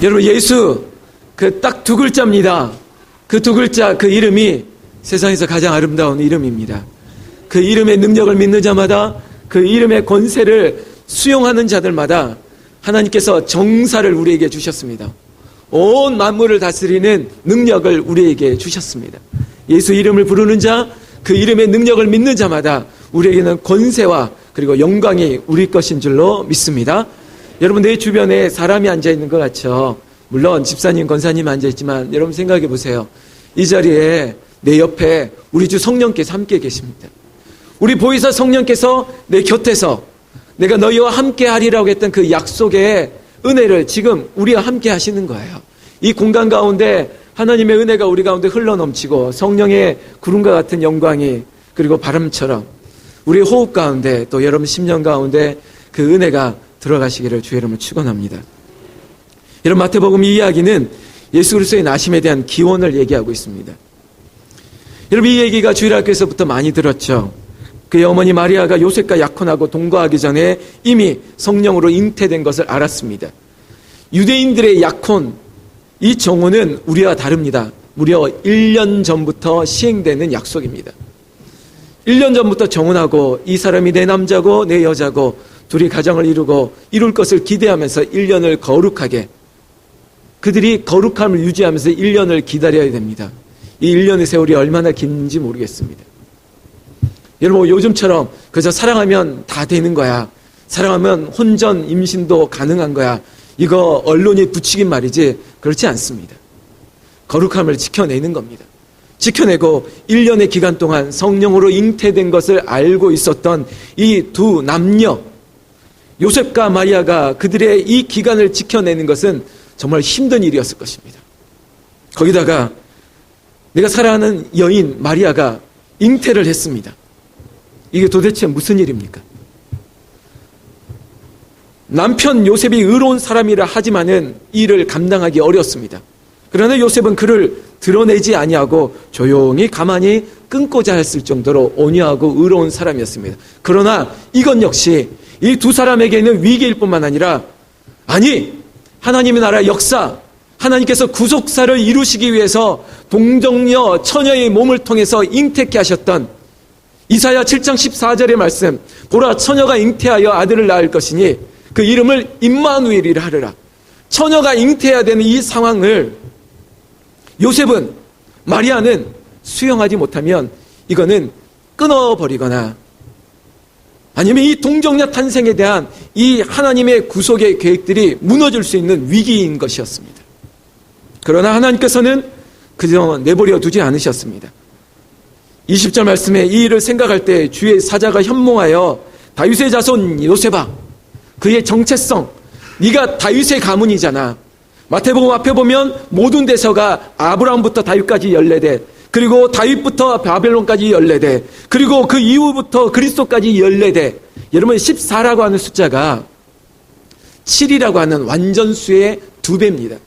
여러분, 예수 그 딱 두 글자입니다. 그 두 글자, 그 이름이 세상에서 가장 아름다운 이름입니다. 그 이름의 능력을 믿는 자마다, 그 이름의 권세를 수용하는 자들마다 하나님께서 정사를 우리에게 주셨습니다. 온 만물을 다스리는 능력을 우리에게 주셨습니다. 예수 이름을 부르는 자, 그 이름의 능력을 믿는 자마다 우리에게는 권세와 그리고 영광이 우리 것인 줄로 믿습니다. 여러분, 내 주변에 사람이 앉아있는 것 같죠? 물론 집사님, 권사님 앉아있지만 여러분 생각해 보세요. 이 자리에 내 옆에 우리 주 성령께서 함께 계십니다. 우리 보혜사 성령께서 내 곁에서 내가 너희와 함께 하리라고 했던 그 약속의 은혜를 지금 우리와 함께 하시는 거예요. 이 공간 가운데 하나님의 은혜가 우리 가운데 흘러넘치고 성령의 구름과 같은 영광이 그리고 바람처럼 우리의 호흡 가운데 또 여러분 심령 가운데 그 은혜가 들어가시기를 주의 이름으로 축원합니다. 여러분, 마태복음 이 이야기는 예수 그리스도의 나심에 대한 기원을 얘기하고 있습니다. 여러분, 이 얘기가 주일학교에서부터 많이 들었죠. 그의 어머니 마리아가 요셉과 약혼하고 동거하기 전에 이미 성령으로 잉태된 것을 알았습니다. 유대인들의 약혼, 이 정오는 우리와 다릅니다. 무려 1년 전부터 시행되는 약속입니다. 1년 전부터 정혼하고 이 사람이 내 남자고 내 여자고 둘이 가정을 이루고 이룰 것을 기대하면서 1년을 거룩하게, 그들이 거룩함을 유지하면서 1년을 기다려야 됩니다. 이 1년의 세월이 얼마나 긴지 모르겠습니다. 여러분, 요즘처럼 그저 사랑하면 다 되는 거야, 사랑하면 혼전 임신도 가능한 거야, 이거 언론이 붙이긴 말이지 그렇지 않습니다. 거룩함을 지켜내는 겁니다. 지켜내고 1년의 기간 동안 성령으로 잉태된 것을 알고 있었던 이 두 남녀, 요셉과 마리아가 그들의 이 기간을 지켜내는 것은 정말 힘든 일이었을 것입니다. 거기다가 내가 사랑하는 여인 마리아가 잉태를 했습니다. 이게 도대체 무슨 일입니까? 남편 요셉이 의로운 사람이라 하지만은 이 일을 감당하기 어렵습니다. 그러나 요셉은 그를 드러내지 아니하고 조용히 가만히 끊고자 했을 정도로 온유하고 의로운 사람이었습니다. 그러나 이건 역시 이 두 사람에게는 위기일 뿐만 아니라, 아니, 하나님의 나라 역사, 하나님께서 구속사를 이루시기 위해서 동정녀 처녀의 몸을 통해서 잉태케 하셨던 이사야 7장 14절의 말씀, 보라 처녀가 잉태하여 아들을 낳을 것이니 그 이름을 임마누엘이라 하리라. 처녀가 잉태해야 되는 이 상황을 요셉은, 마리아는 수용하지 못하면 이거는 끊어버리거나 아니면 이 동정녀 탄생에 대한 이 하나님의 구속의 계획들이 무너질 수 있는 위기인 것이었습니다. 그러나 하나님께서는 그저 내버려 두지 않으셨습니다. 20절 말씀에 이 일을 생각할 때 주의 사자가 현몽하여 다윗의 자손 요셉아, 그의 정체성, 네가 다윗의 가문이잖아. 마태복음 앞에 보면 모든 대서가 아브라함부터 다윗까지 14대, 그리고 다윗부터 바벨론까지 14대, 그리고 그 이후부터 그리스도까지 14대. 여러분, 14라고 하는 숫자가 7이라고 하는 완전수의 2배입니다.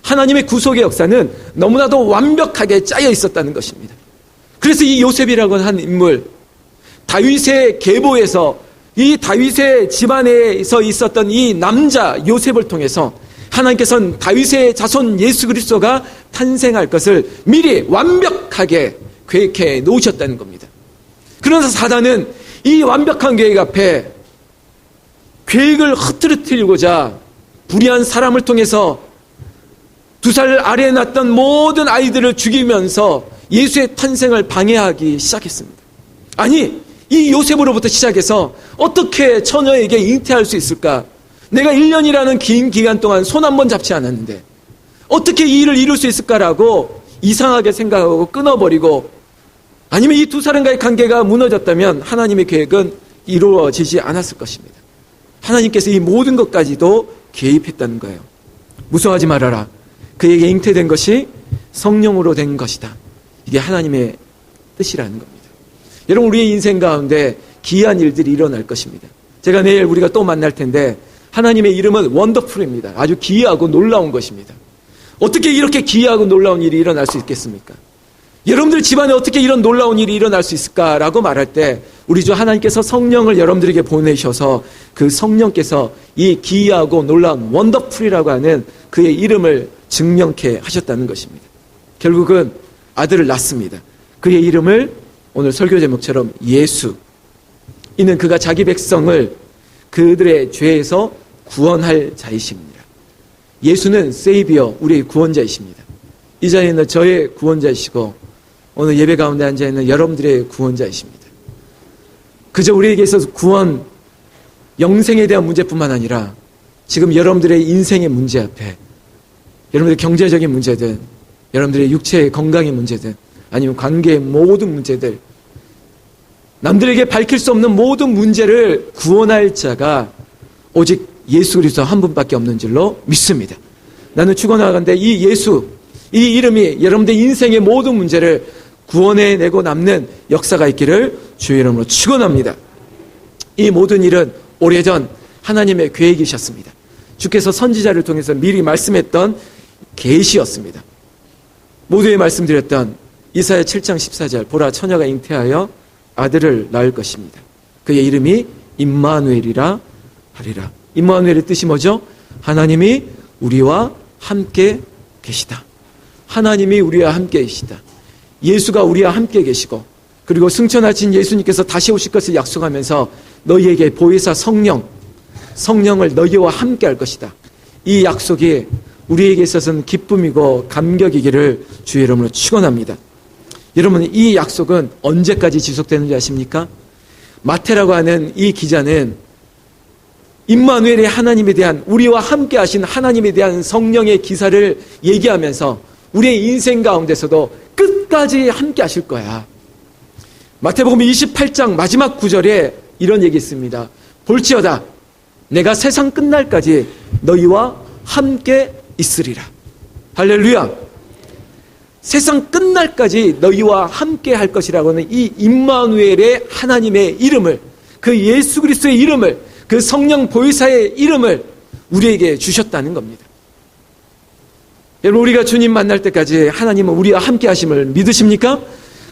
하나님의 구속의 역사는 너무나도 완벽하게 짜여 있었다는 것입니다. 그래서 이 요셉이라고 하는 인물, 다윗의 계보에서, 이 다윗의 집안에서 있었던 이 남자 요셉을 통해서 하나님께서는 다윗의 자손 예수 그리스도가 탄생할 것을 미리 완벽하게 계획해 놓으셨다는 겁니다. 그러나 사단은 이 완벽한 계획 앞에 계획을 흐트러뜨리고자 불의한 사람을 통해서 2살 아래에 낳았던 모든 아이들을 죽이면서 예수의 탄생을 방해하기 시작했습니다. 아니, 이 요셉으로부터 시작해서 어떻게 처녀에게 잉태할 수 있을까? 내가 1년이라는 긴 기간 동안 손 한 번 잡지 않았는데 어떻게 이 일을 이룰 수 있을까라고 이상하게 생각하고 끊어버리고, 아니면 이 두 사람과의 관계가 무너졌다면 하나님의 계획은 이루어지지 않았을 것입니다. 하나님께서 이 모든 것까지도 개입했다는 거예요. 무서워하지 말아라. 그에게 잉태된 것이 성령으로 된 것이다. 이게 하나님의 뜻이라는 겁니다. 여러분, 우리의 인생 가운데 기이한 일들이 일어날 것입니다. 제가 내일 우리가 또 만날 텐데 하나님의 이름은 원더풀입니다. 아주 기이하고 놀라운 것입니다. 어떻게 이렇게 기이하고 놀라운 일이 일어날 수 있겠습니까? 여러분들 집안에 어떻게 이런 놀라운 일이 일어날 수 있을까라고 말할 때 우리 주 하나님께서 성령을 여러분들에게 보내셔서 그 성령께서 이 기이하고 놀라운 원더풀이라고 하는 그의 이름을 증명케 하셨다는 것입니다. 결국은 아들을 낳습니다. 그의 이름을 오늘 설교 제목처럼 예수. 이는 그가 자기 백성을 그들의 죄에서 구원할 자이십니다. 예수는 세이비어, 우리의 구원자이십니다. 이 자리에 있는 저의 구원자이시고 오늘 예배 가운데 앉아있는 여러분들의 구원자이십니다. 그저 우리에게 있어서 구원, 영생에 대한 문제뿐만 아니라 지금 여러분들의 인생의 문제 앞에 여러분들의 경제적인 문제든 여러분들의 육체의 건강의 문제든 아니면 관계의 모든 문제들, 남들에게 밝힐 수 없는 모든 문제를 구원할 자가 오직 예수 그리스도 한 분밖에 없는 줄로 믿습니다. 나는 축원하건대 이 예수, 이 이름이 여러분들의 인생의 모든 문제를 구원해내고 남는 역사가 있기를 주의 이름으로 축원합니다. 이 모든 일은 오래전 하나님의 계획이셨습니다. 주께서 선지자를 통해서 미리 말씀했던 계시였습니다. 모두에 말씀드렸던 이사야 7장 14절, 보라 처녀가 잉태하여 아들을 낳을 것입니다. 그의 이름이 임마누엘이라 하리라. 임마누엘의 뜻이 뭐죠? 하나님이 우리와 함께 계시다. 하나님이 우리와 함께 계시다. 예수가 우리와 함께 계시고, 그리고 승천하신 예수님께서 다시 오실 것을 약속하면서 너희에게 보혜사 성령을 너희와 함께 할 것이다. 이 약속이 우리에게 있어서는 기쁨이고 감격이기를 주의 이름으로 축원합니다. 여러분, 이 약속은 언제까지 지속되는지 아십니까? 마태라고 하는 이 기자는 임마누엘의 하나님에 대한, 우리와 함께 하신 하나님에 대한 성령의 기사를 얘기하면서 우리의 인생 가운데서도 끝까지 함께 하실 거야. 마태복음 28장 마지막 구절에 이런 얘기 있습니다. 볼지어다 내가 세상 끝날까지 너희와 함께 있으리라. 할렐루야. 세상 끝날까지 너희와 함께 할 것이라고는 이 임마누엘의 하나님의 이름을, 그 예수 그리스도의 이름을, 그 성령 보혜사의 이름을 우리에게 주셨다는 겁니다. 여러분, 우리가 주님 만날 때까지 하나님은 우리와 함께 하심을 믿으십니까?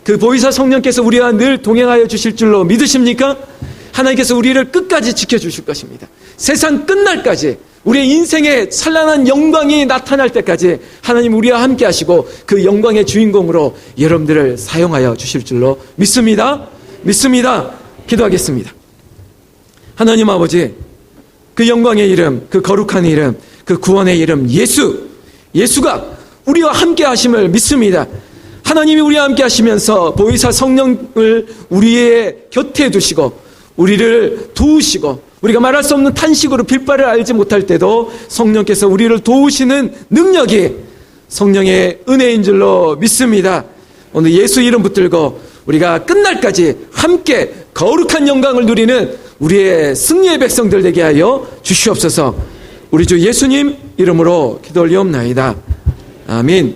그 보혜사 성령께서 우리와 늘 동행하여 주실 줄로 믿으십니까? 하나님께서 우리를 끝까지 지켜주실 것입니다. 세상 끝날까지, 우리의 인생의 찬란한 영광이 나타날 때까지 하나님 우리와 함께 하시고 그 영광의 주인공으로 여러분들을 사용하여 주실 줄로 믿습니다. 믿습니다. 기도하겠습니다. 하나님 아버지, 그 영광의 이름, 그 거룩한 이름, 그 구원의 이름 예수가 우리와 함께 하심을 믿습니다. 하나님이 우리와 함께 하시면서 보혜사 성령을 우리의 곁에 두시고 우리를 도우시고, 우리가 말할 수 없는 탄식으로 빌바를 알지 못할 때도 성령께서 우리를 도우시는 능력이 성령의 은혜인 줄로 믿습니다. 오늘 예수 이름 붙들고 우리가 끝날까지 함께 거룩한 영광을 누리는 우리의 승리의 백성들 되게 하여 주시옵소서. 우리 주 예수님 이름으로 기도 올리옵나이다. 아멘.